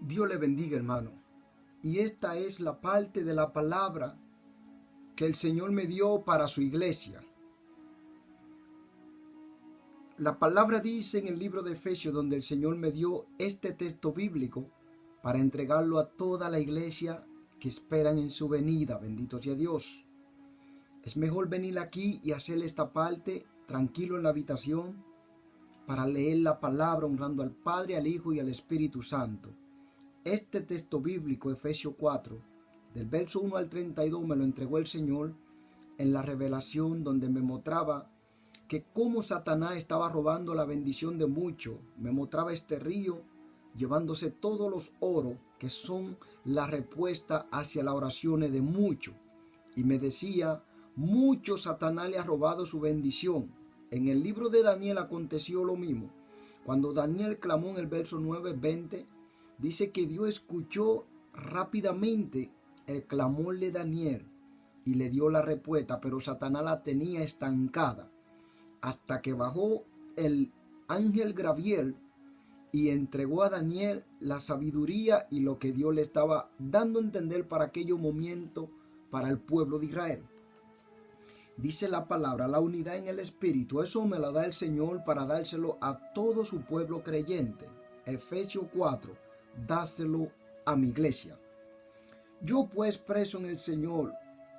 Dios le bendiga, hermano. Y esta es la parte de la palabra que el Señor me dio para su iglesia. La palabra dice en el libro de Efesios, donde el Señor me dio este texto bíblico para entregarlo a toda la iglesia que esperan en su venida. Bendito sea Dios. Es mejor venir aquí y hacer esta parte tranquilo en la habitación para leer la palabra honrando al Padre, al Hijo y al Espíritu Santo. Este texto bíblico, Efesios 4, del verso 1 al 32, me lo entregó el Señor en la revelación, donde me mostraba que cómo Satanás estaba robando la bendición de muchos. Me mostraba este río llevándose todos los oros que son la respuesta hacia las oraciones de muchos. Y me decía, mucho Satanás le ha robado su bendición. En el libro de Daniel aconteció lo mismo. Cuando Daniel clamó en el verso 9-20, dice que Dios escuchó rápidamente el clamor de Daniel y le dio la respuesta, pero Satanás la tenía estancada hasta que bajó el ángel Gabriel y entregó a Daniel la sabiduría y lo que Dios le estaba dando a entender para aquellos momentos para el pueblo de Israel. Dice la palabra, la unidad en el Espíritu, eso me lo da el Señor para dárselo a todo su pueblo creyente. Efesios 4, dáselo a mi iglesia. Yo pues, preso en el Señor,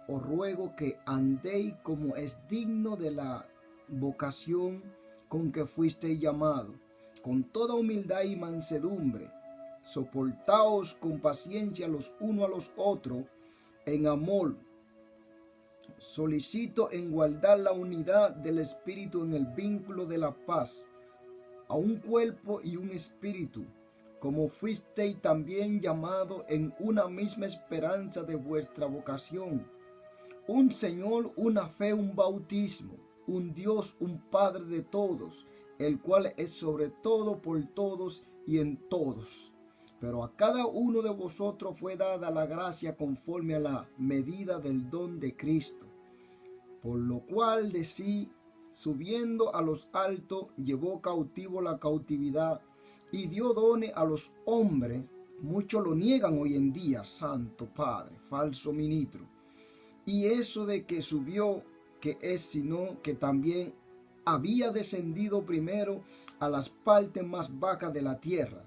os ruego que andéis como es digno de la vocación con que fuisteis llamados, con toda humildad y mansedumbre. Soportaos con paciencia los unos a los otros en amor. Solicito en guardar la unidad del Espíritu en el vínculo de la paz, a un cuerpo y un espíritu, como fuisteis también llamados en una misma esperanza de vuestra vocación. Un Señor, una fe, un bautismo, un Dios, un Padre de todos, el cual es sobre todo, por todos y en todos. Pero a cada uno de vosotros fue dada la gracia conforme a la medida del don de Cristo. Por lo cual de sí, subiendo a los altos, llevó cautivo la cautividad y dio dones a los hombres. Muchos lo niegan hoy en día, Santo Padre, falso ministro. Y eso de que subió, que es sino que también había descendido primero a las partes más bajas de la tierra.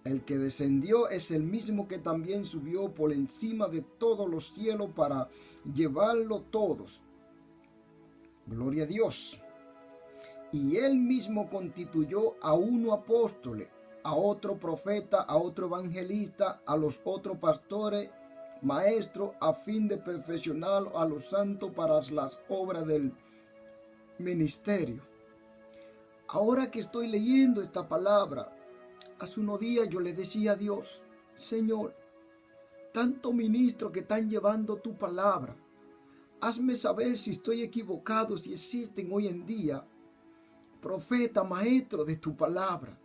El que descendió es el mismo que también subió por encima de todos los cielos para llevarlo todos. Gloria a Dios. Y él mismo constituyó a uno apóstoles, a otro profeta, a otro evangelista, a los otros pastores, maestros, a fin de perfeccionar a los santos para las obras del ministerio. Ahora que estoy leyendo esta palabra, hace unos días yo le decía a Dios, Señor, tanto ministro que están llevando tu palabra, hazme saber si estoy equivocado, si existen hoy en día profeta, maestro de tu palabra.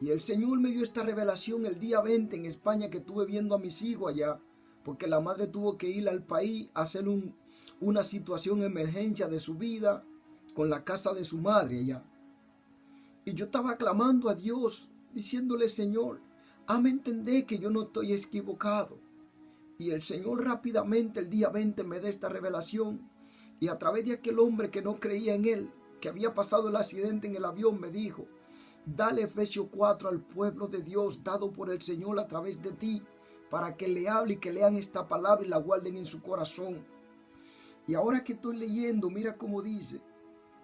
Y el Señor me dio esta revelación el día 20 en España, que estuve viendo a mis hijos allá, porque la madre tuvo que ir al país a hacer una situación de emergencia de su vida con la casa de su madre allá. Y yo estaba clamando a Dios, diciéndole, Señor, hazme entender que yo no estoy equivocado. Y el Señor rápidamente el día 20 me da esta revelación. Y a través de aquel hombre que no creía en él, que había pasado el accidente en el avión, me dijo, dale Efesios 4 al pueblo de Dios, dado por el Señor a través de ti, para que le hable y que lean esta palabra y la guarden en su corazón. Y ahora que estoy leyendo, mira cómo dice,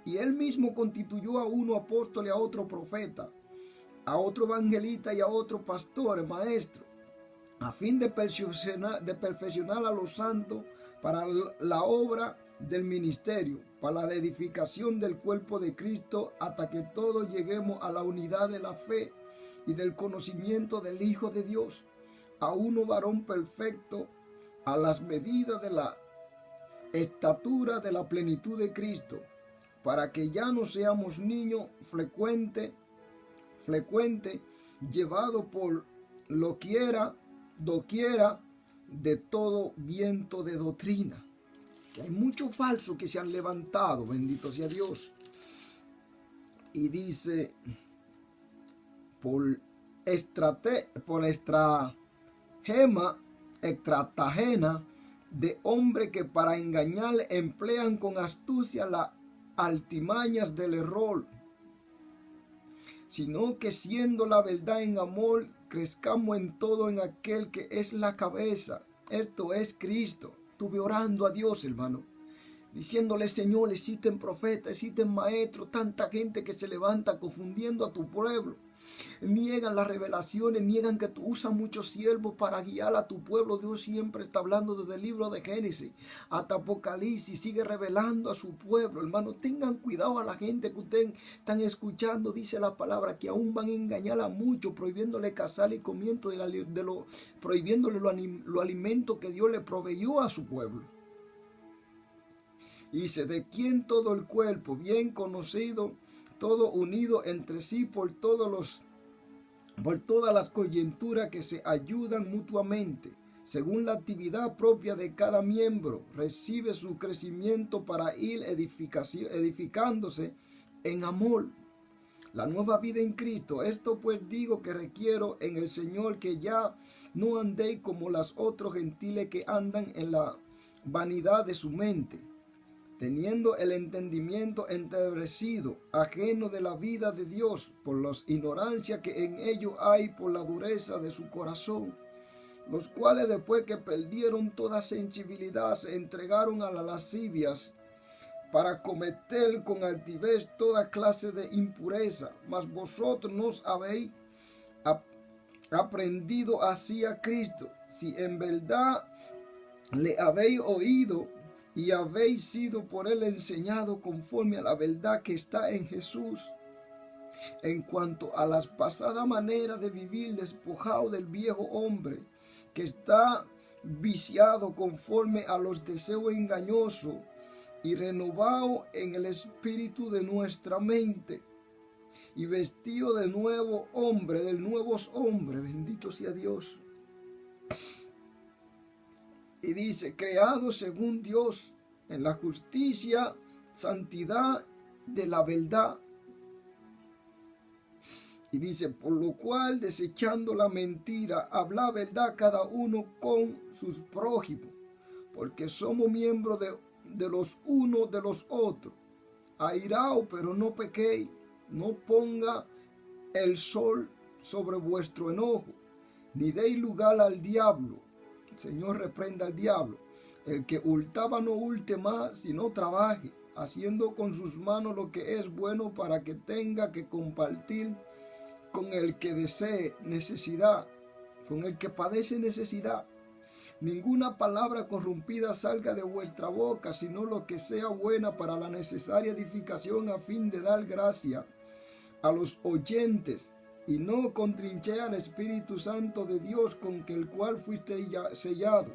y él mismo constituyó a uno apóstol y a otro profeta, a otro evangelista y a otro pastor, maestro, a fin de perfeccionar a los santos para la obra del ministerio, para la edificación del cuerpo de Cristo, hasta que todos lleguemos a la unidad de la fe y del conocimiento del Hijo de Dios, a uno varón perfecto, a las medidas de la estatura de la plenitud de Cristo, para que ya no seamos niños frecuente, llevados por doquiera de todo viento de doctrina. Que hay muchos falsos que se han levantado, bendito sea Dios. Y dice, por estratagema de hombre que para engañar emplean con astucia las altimañas del error, sino que siendo la verdad en amor, crezcamos en todo en aquel que es la cabeza, esto es Cristo. Estuve orando a Dios, hermano, diciéndole: Señor, existen profetas, existen maestros, tanta gente que se levanta confundiendo a tu pueblo. Niegan las revelaciones, niegan que tú usas muchos siervos para guiar a tu pueblo. Dios siempre está hablando desde el libro de Génesis hasta Apocalipsis, sigue revelando a su pueblo. Hermano, tengan cuidado a la gente que ustedes están escuchando. Dice la palabra que aún van a engañar a muchos, prohibiéndole cazar y comiendo prohibiéndole los alimentos que Dios le proveyó a su pueblo. Dice: de quien todo el cuerpo, bien conocido, todo unido entre sí por todas las coyunturas que se ayudan mutuamente, según la actividad propia de cada miembro, recibe su crecimiento para ir edificándose en amor. La nueva vida en Cristo. Esto pues digo que requiero en el Señor, que ya no andéis como los otros gentiles que andan en la vanidad de su mente, teniendo el entendimiento entenebrecido, ajeno de la vida de Dios, por la ignorancia que en ellos hay, por la dureza de su corazón, los cuales después que perdieron toda sensibilidad se entregaron a las lascivias, para cometer con altivez toda clase de impureza. Mas vosotros no habéis aprendido así a Cristo, si en verdad le habéis oído y habéis sido por él enseñado conforme a la verdad que está en Jesús. En cuanto a las pasadas maneras de vivir, despojado del viejo hombre que está viciado conforme a los deseos engañosos, y renovado en el espíritu de nuestra mente, y vestido de nuevo hombre, del nuevos hombres, bendito sea Dios. Y dice: creado según Dios en la justicia, santidad de la verdad. Y dice: por lo cual, desechando la mentira, habla verdad cada uno con sus prójimos, porque somos miembros de los unos de los otros. Airaos, pero no pequéis, no ponga el sol sobre vuestro enojo, ni deis lugar al diablo. El Señor reprenda al diablo. El que hurtaba no hurte más, sino trabaje, haciendo con sus manos lo que es bueno, para que tenga que compartir con el que desee necesidad, con el que padece necesidad. Ninguna palabra corrompida salga de vuestra boca, sino lo que sea buena para la necesaria edificación, a fin de dar gracia a los oyentes, y no contrinche al Espíritu Santo de Dios, con el cual fuiste sellado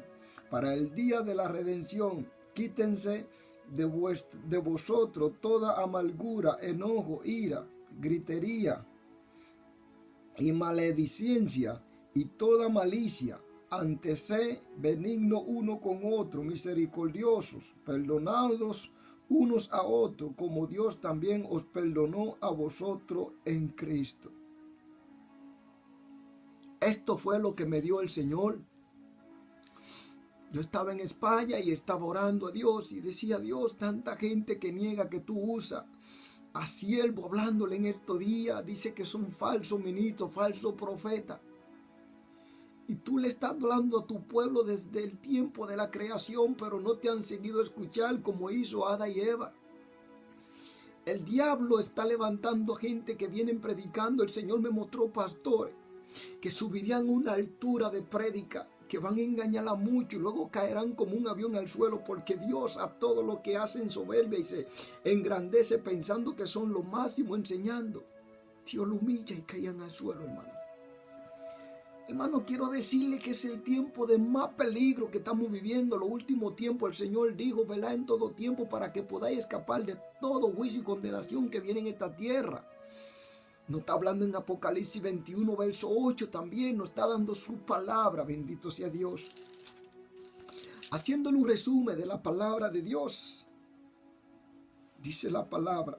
para el día de la redención. Quítense de vosotros toda amargura, enojo, ira, gritería y maledicencia y toda malicia. Antes sé benigno uno con otro, misericordiosos, perdonados unos a otros, como Dios también os perdonó a vosotros en Cristo. Esto fue lo que me dio el Señor. Yo estaba en España y estaba orando a Dios y decía: Dios, tanta gente que niega que tú usas a siervo, hablándole en estos días, dice que son falsos ministros, falsos profetas. Y tú le estás hablando a tu pueblo desde el tiempo de la creación, pero no te han seguido escuchar como hizo Adán y Eva. El diablo está levantando gente que vienen predicando. El Señor me mostró pastores que subirían a una altura de prédica, que van a engañar a mucho y luego caerán como un avión al suelo, porque Dios a todo lo que hacen soberbia y se engrandece pensando que son lo máximo enseñando, Dios lo humilla y caen al suelo, hermano. Hermano, quiero decirle que es el tiempo de más peligro que estamos viviendo. Los últimos tiempos, el Señor dijo, ¿verdad?, en todo tiempo, para que podáis escapar de todo juicio y condenación que viene en esta tierra. Nos está hablando en Apocalipsis 21, verso 8 también. Nos está dando su palabra, bendito sea Dios. Haciéndole un resumen de la palabra de Dios. Dice la palabra: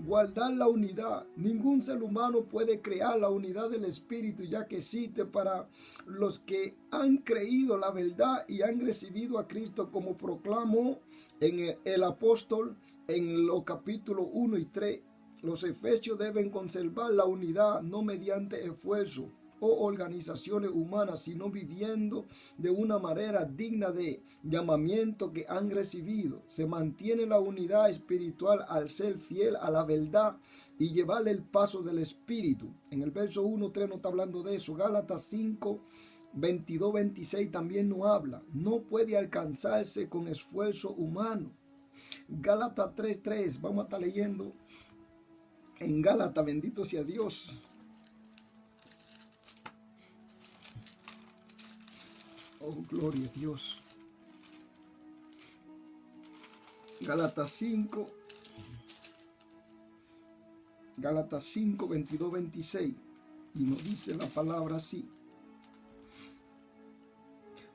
guardar la unidad. Ningún ser humano puede crear la unidad del Espíritu, ya que existe para los que han creído la verdad y han recibido a Cristo, como proclamó en el apóstol en los capítulos 1 y 3. Los efesios deben conservar la unidad no mediante esfuerzo o organizaciones humanas, sino viviendo de una manera digna de llamamiento que han recibido. Se mantiene la unidad espiritual al ser fiel a la verdad y llevar el paso del Espíritu. En el verso 1-3 no está hablando de eso. Gálatas 5, 22-26 también no habla. No puede alcanzarse con esfuerzo humano. Gálatas 3:3, vamos a estar leyendo en Gálatas, bendito sea Dios. Oh, gloria a Dios. Gálatas 5, 22-26. Y nos dice la palabra así.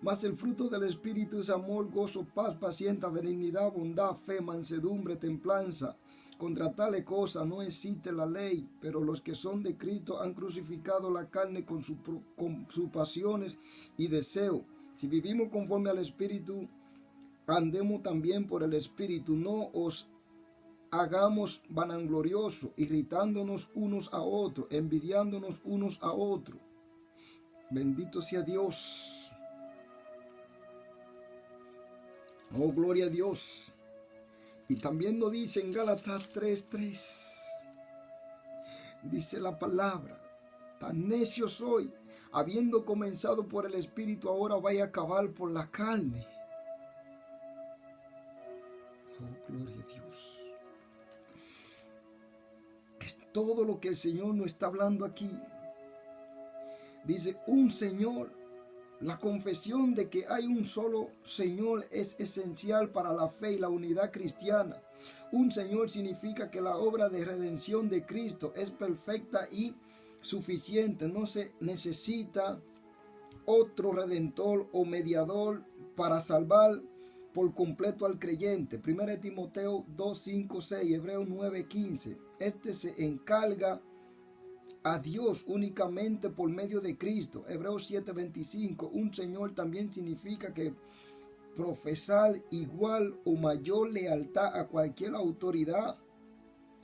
Mas el fruto del Espíritu es amor, gozo, paz, paciencia, benignidad, bondad, fe, mansedumbre, templanza. Contra tales cosas no existe la ley, pero los que son de Cristo han crucificado la carne con sus pasiones y deseos. Si vivimos conforme al Espíritu, andemos también por el Espíritu. No os hagamos vanagloriosos, irritándonos unos a otros, envidiándonos unos a otros. Bendito sea Dios. Oh, gloria a Dios. Y también nos dice en Gálatas 3:3. Dice la palabra: tan necio soy, habiendo comenzado por el Espíritu, ahora voy a acabar por la carne. Oh, gloria a Dios. Es todo lo que el Señor nos está hablando aquí. Dice, un Señor. La confesión de que hay un solo Señor es esencial para la fe y la unidad cristiana. Un Señor significa que la obra de redención de Cristo es perfecta y suficiente. No se necesita otro redentor o mediador para salvar por completo al creyente. 1 Timoteo 2:5-6, Hebreos 9:15. Este se encarga a Dios únicamente por medio de Cristo. Hebreos 7:25. Un Señor también significa que profesar igual o mayor lealtad a cualquier autoridad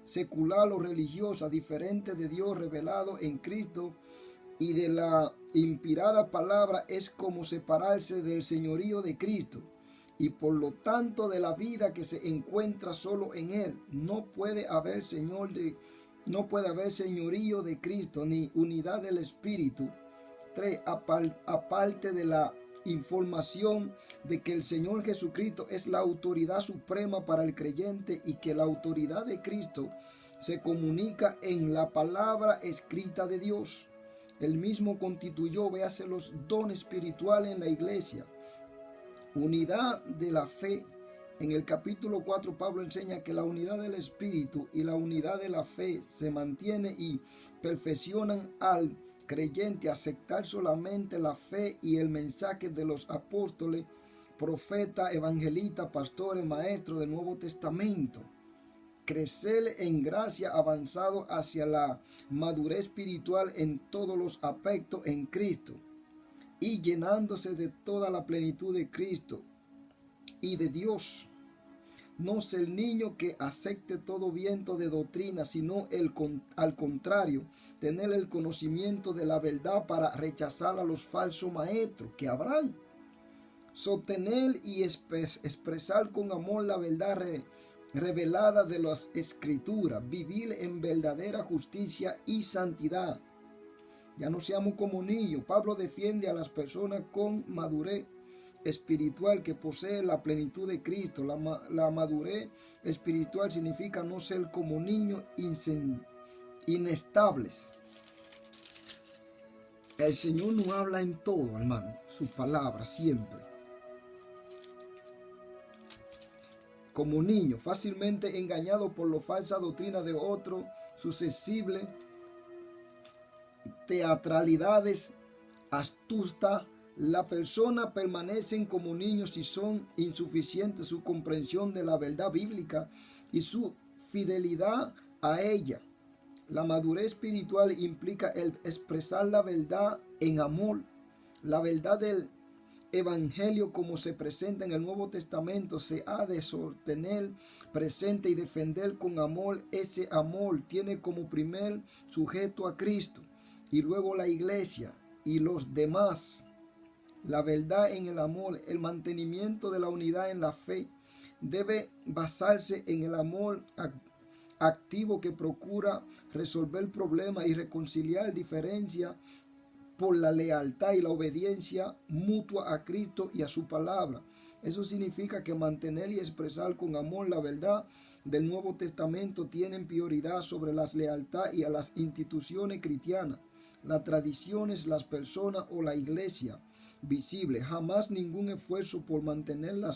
secular o religiosa diferente de Dios revelado en Cristo y de la inspirada palabra es como separarse del señorío de Cristo y por lo tanto de la vida que se encuentra solo en Él. No puede haber señorío de Cristo ni unidad del Espíritu. 3. Aparte de la información de que el Señor Jesucristo es la autoridad suprema para el creyente y que la autoridad de Cristo se comunica en la palabra escrita de Dios. Él mismo constituyó, véase, los dones espirituales en la iglesia. Unidad de la fe. En el capítulo 4 Pablo enseña que la unidad del Espíritu y la unidad de la fe se mantiene y perfeccionan al creyente a aceptar solamente la fe y el mensaje de los apóstoles, profetas, evangelistas, pastores, maestros del Nuevo Testamento. Crecer en gracia avanzado hacia la madurez espiritual en todos los aspectos en Cristo y llenándose de toda la plenitud de Cristo y de Dios. No ser niño que acepte todo viento de doctrina, sino al contrario, tener el conocimiento de la verdad para rechazar a los falsos maestros que habrán. Sostener y expresar con amor la verdad revelada de las Escrituras. Vivir en verdadera justicia y santidad. Ya no seamos como niños. Pablo defiende a las personas con madurez espiritual que posee la plenitud de Cristo. La madurez espiritual significa no ser como niños inestables. El Señor nos habla en todo, hermano, su palabra siempre. Como niño, fácilmente engañado por la falsa doctrina de otro, susceptible teatralidades, astuta. La persona permanecen como niños si son insuficientes su comprensión de la verdad bíblica y su fidelidad a ella. La madurez espiritual implica el expresar la verdad en amor. La verdad del Evangelio como se presenta en el Nuevo Testamento se ha de sostener presente y defender con amor. Ese amor tiene como primer sujeto a Cristo y luego la iglesia y los demás. La verdad en el amor, el mantenimiento de la unidad en la fe debe basarse en el amor activo que procura resolver problemas y reconciliar diferencias por la lealtad y la obediencia mutua a Cristo y a su palabra. Eso significa que mantener y expresar con amor la verdad del Nuevo Testamento tienen prioridad sobre la lealtad y a las instituciones cristianas, las tradiciones, las personas o la iglesia visible. Jamás ningún esfuerzo por mantener la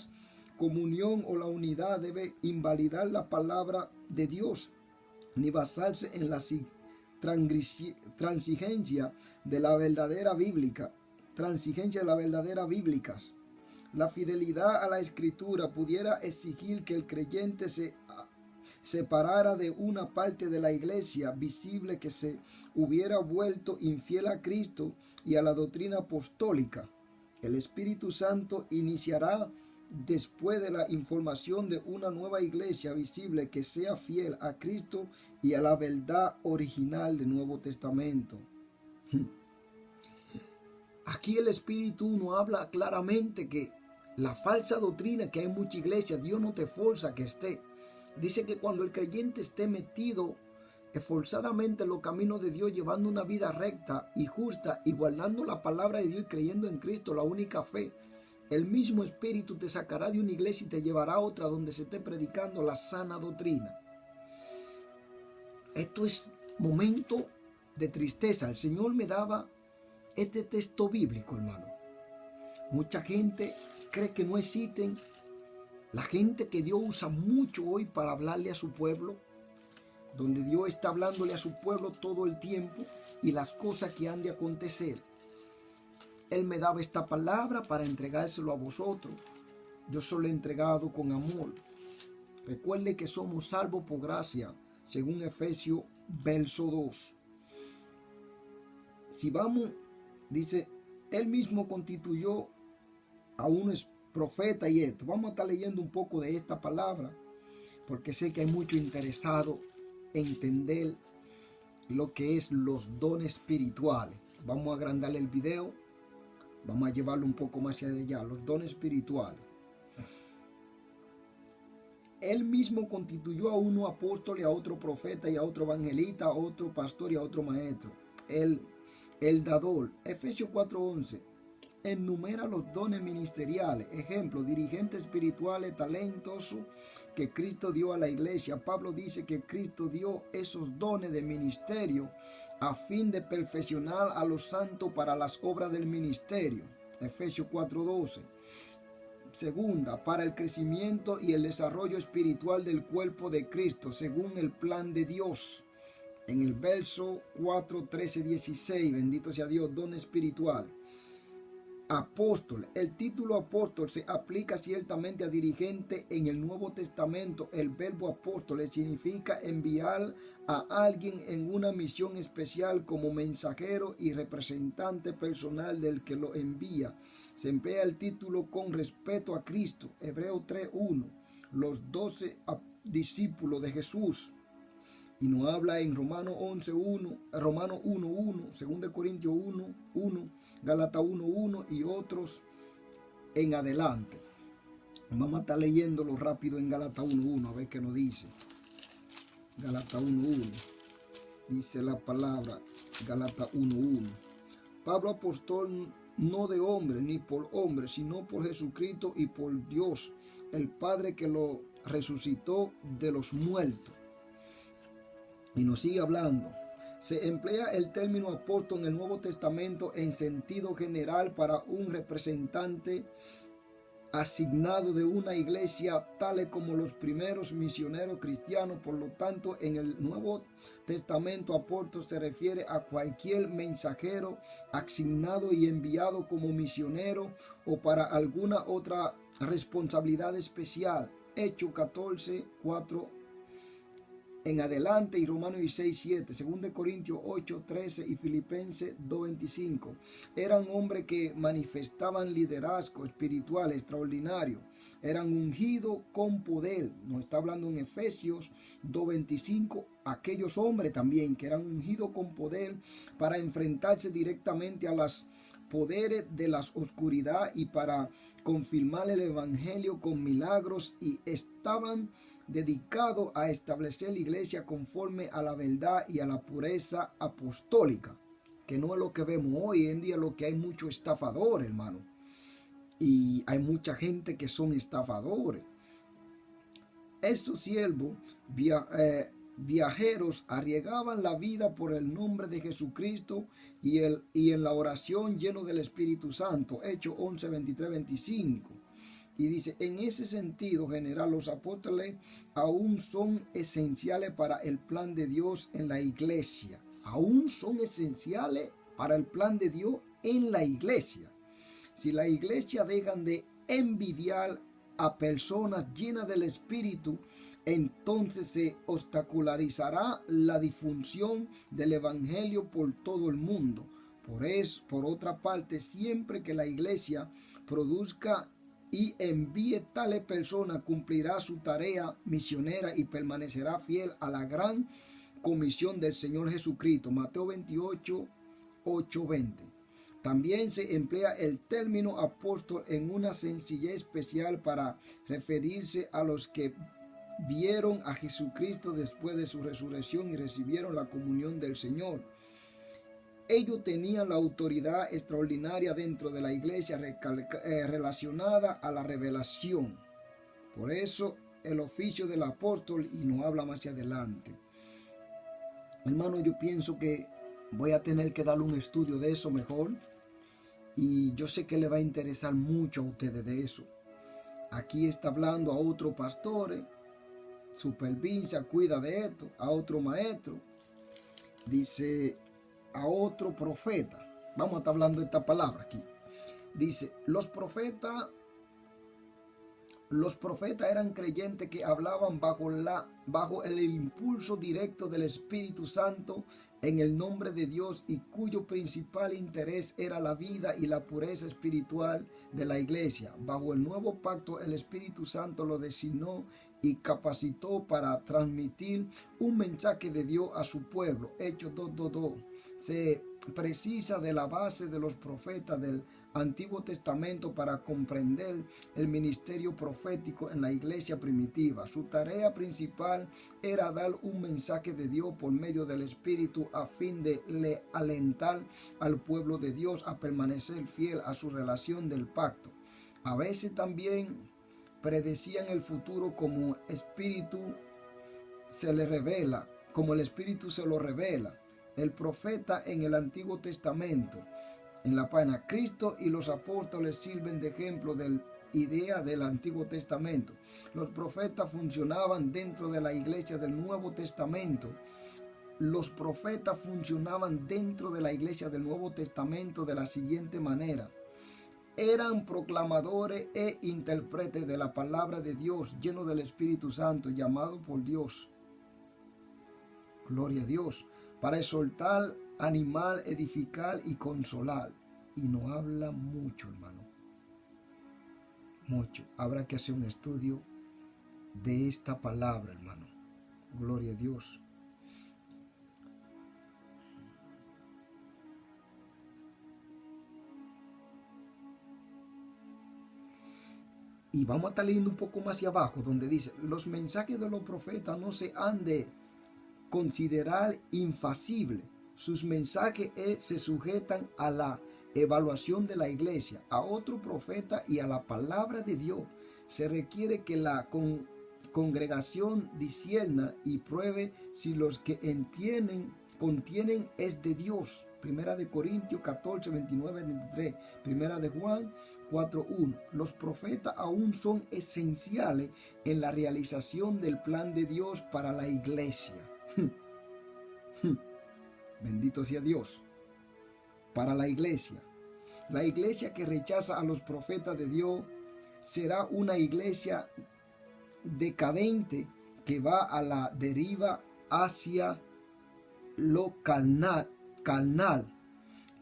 comunión o la unidad debe invalidar la palabra de Dios, ni basarse en la transigencia de la verdadera bíblica, bíblicas. La fidelidad a la escritura pudiera exigir que el creyente se separara de una parte de la iglesia visible que se hubiera vuelto infiel a Cristo y a la doctrina apostólica. El Espíritu Santo iniciará después de la información de una nueva iglesia visible que sea fiel a Cristo y a la verdad original del Nuevo Testamento. Aquí el Espíritu nos habla claramente que la falsa doctrina que hay en muchas iglesias, Dios no te forza que esté. Dice que cuando el creyente esté metido esforzadamente en los caminos de Dios, llevando una vida recta y justa y guardando la palabra de Dios y creyendo en Cristo, la única fe, el mismo Espíritu te sacará de una iglesia y te llevará a otra donde se esté predicando la sana doctrina. Esto es momento de tristeza. El Señor me daba este texto bíblico, hermano. Mucha gente cree que no existen. La gente que Dios usa mucho hoy para hablarle a su pueblo, donde Dios está hablándole a su pueblo todo el tiempo y las cosas que han de acontecer. Él me daba esta palabra para entregárselo a vosotros. Yo se lo he entregado con amor. Recuerde que somos salvos por gracia, según Efesios verso 2. Si vamos, dice, él mismo constituyó a unos profetas y esto. Vamos a estar leyendo un poco de esta palabra, porque sé que hay mucho interesado en entender lo que es los dones espirituales. Vamos a agrandarle el video. Vamos a llevarlo un poco más allá, los dones espirituales. Él mismo constituyó a uno apóstol, a otro profeta, y a otro evangelista, a otro pastor y a otro maestro. El dador. Efesios 4:11. Enumera los dones ministeriales. Ejemplo, dirigentes espirituales, talentosos que Cristo dio a la iglesia. Pablo dice que Cristo dio esos dones de ministerio a fin de perfeccionar a los santos para las obras del ministerio. Efesios 4:12. Segunda, para el crecimiento y el desarrollo espiritual del cuerpo de Cristo, según el plan de Dios. En el verso 4, 13, 16, bendito sea Dios, don espiritual. Apóstol. El título apóstol se aplica ciertamente a dirigente en el Nuevo Testamento. El verbo apóstol significa enviar a alguien en una misión especial como mensajero y representante personal del que lo envía. Se emplea el título con respeto a Cristo. Hebreos 3:1. Los 12 discípulos de Jesús. Y nos habla en Romanos 11:1, Romanos 1:1, 2 Corintios 1:1, Gálatas 1:1 y otros en adelante. Vamos a estar leyéndolo rápido en Gálatas 1:1, a ver qué nos dice. Gálatas 1:1. Dice la palabra, Gálatas 1:1. Pablo, apóstol no de hombre ni por hombre, sino por Jesucristo y por Dios, el Padre que lo resucitó de los muertos. Y nos sigue hablando. Se emplea el término apóstol en el Nuevo Testamento en sentido general para un representante asignado de una iglesia, tales como los primeros misioneros cristianos. Por lo tanto, en el Nuevo Testamento, apóstol se refiere a cualquier mensajero asignado y enviado como misionero o para alguna otra responsabilidad especial. Hechos 14:4 en adelante, y Romanos 6:7, 2 Corintios 8:13 y Filipenses 2:25. Eran hombres que manifestaban liderazgo espiritual extraordinario. Eran ungidos con poder. Nos está hablando en Efesios 2:25. Aquellos hombres también que eran ungidos con poder para enfrentarse directamente a los poderes de la oscuridad y para confirmar el evangelio con milagros, y estaban dedicados a establecer la iglesia conforme a la verdad y a la pureza apostólica, que no es lo que vemos hoy en día, lo que hay muchos estafadores, hermano. Y hay mucha gente que son estafadores. Estos siervos viajeros arriesgaban la vida por el nombre de Jesucristo y en la oración lleno del Espíritu Santo. Hechos 11, 23, 25. Y dice, en ese sentido general, los apóstoles aún son esenciales para el plan de Dios en la iglesia. Aún son esenciales para el plan de Dios en la iglesia. Si la iglesia dejan de envidiar a personas llenas del Espíritu, entonces se obstaculizará la difusión del Evangelio por todo el mundo. Por otra parte, siempre que la iglesia produzca y envíe tales personas, cumplirá su tarea misionera y permanecerá fiel a la gran comisión del Señor Jesucristo. Mateo 28, 8, 20. También se emplea el término apóstol en una sencillez especial para referirse a los que vieron a Jesucristo después de su resurrección y recibieron la comunión del Señor. Ellos tenían la autoridad extraordinaria dentro de la iglesia relacionada a la revelación. Por eso el oficio del apóstol, y nos habla más adelante. Hermano, yo pienso que voy a tener que darle un estudio de eso mejor. Y yo sé que le va a interesar mucho a ustedes de eso. Aquí está hablando a otros pastores, supervisa, cuida de esto, a otro maestro, dice a otro profeta. Vamos a estar hablando de esta palabra aquí. Dice, los profetas eran creyentes que hablaban bajo el impulso directo del Espíritu Santo en el nombre de Dios, y cuyo principal interés era la vida y la pureza espiritual de la iglesia. Bajo el nuevo pacto, el Espíritu Santo lo designó y capacitó para transmitir un mensaje de Dios a su pueblo. Hechos 2:2. Se precisa de la base de los profetas del Antiguo Testamento para comprender el ministerio profético en la iglesia primitiva. Su tarea principal era dar un mensaje de Dios por medio del Espíritu a fin de alentar al pueblo de Dios a permanecer fiel a su relación del pacto. A veces también predecían el futuro como el Espíritu se lo revela. El profeta en el Antiguo Testamento. En la página, Cristo y los apóstoles sirven de ejemplo de la idea del Antiguo Testamento. Los profetas funcionaban dentro de la iglesia del Nuevo Testamento. Los profetas funcionaban dentro de la iglesia del Nuevo Testamento de la siguiente manera. Eran proclamadores e intérpretes de la palabra de Dios, llenos del Espíritu Santo, llamados por Dios. Gloria a Dios. Para exhortar, animar, edificar y consolar. Y no habla mucho, hermano. Mucho. Habrá que hacer un estudio de esta palabra, hermano. Gloria a Dios. Y vamos a estar leyendo un poco más hacia abajo, donde dice, los mensajes de los profetas no se han de considerar infalibles. Sus mensajes se sujetan a la evaluación de la iglesia, a otro profeta y a la palabra de Dios. Se requiere que la congregación discierna y pruebe si los que contienen es de Dios. Primera de Corintios 14, 29, 23. Primera de Juan 4:1. Los profetas aún son esenciales en la realización del plan de Dios para la iglesia. Bendito sea Dios. Para la iglesia que rechaza a los profetas de Dios será una iglesia decadente que va a la deriva hacia lo carnal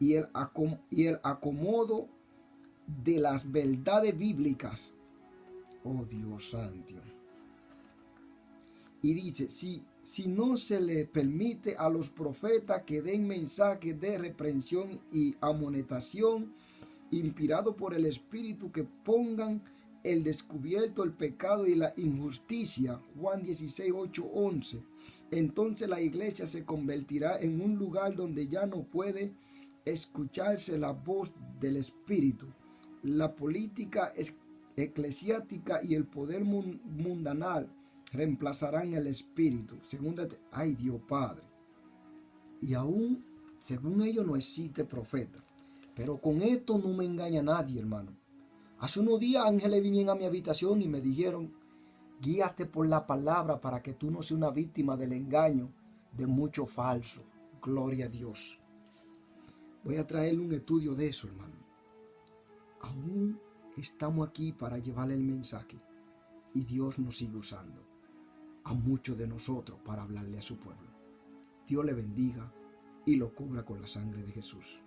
y el acomodo de las verdades bíblicas. Oh Dios santo. Y dice, si no se le permite a los profetas que den mensajes de reprensión y amonestación, inspirado por el Espíritu, que pongan el descubierto el pecado y la injusticia, Juan 16, 8, 11, entonces la iglesia se convertirá en un lugar donde ya no puede escucharse la voz del Espíritu. La política eclesiástica y el poder mundanal reemplazarán el Espíritu. Ay Dios Padre. Y aún, según ellos, no existe profeta. Pero con esto no me engaña nadie, hermano. Hace unos días ángeles vinieron a mi habitación y me dijeron, guíate por la palabra para que tú no seas una víctima del engaño de mucho falso. Gloria a Dios. Voy a traerle un estudio de eso, hermano. Aún estamos aquí para llevarle el mensaje y Dios nos sigue usando a muchos de nosotros para hablarle a su pueblo. Dios le bendiga y lo cubra con la sangre de Jesús.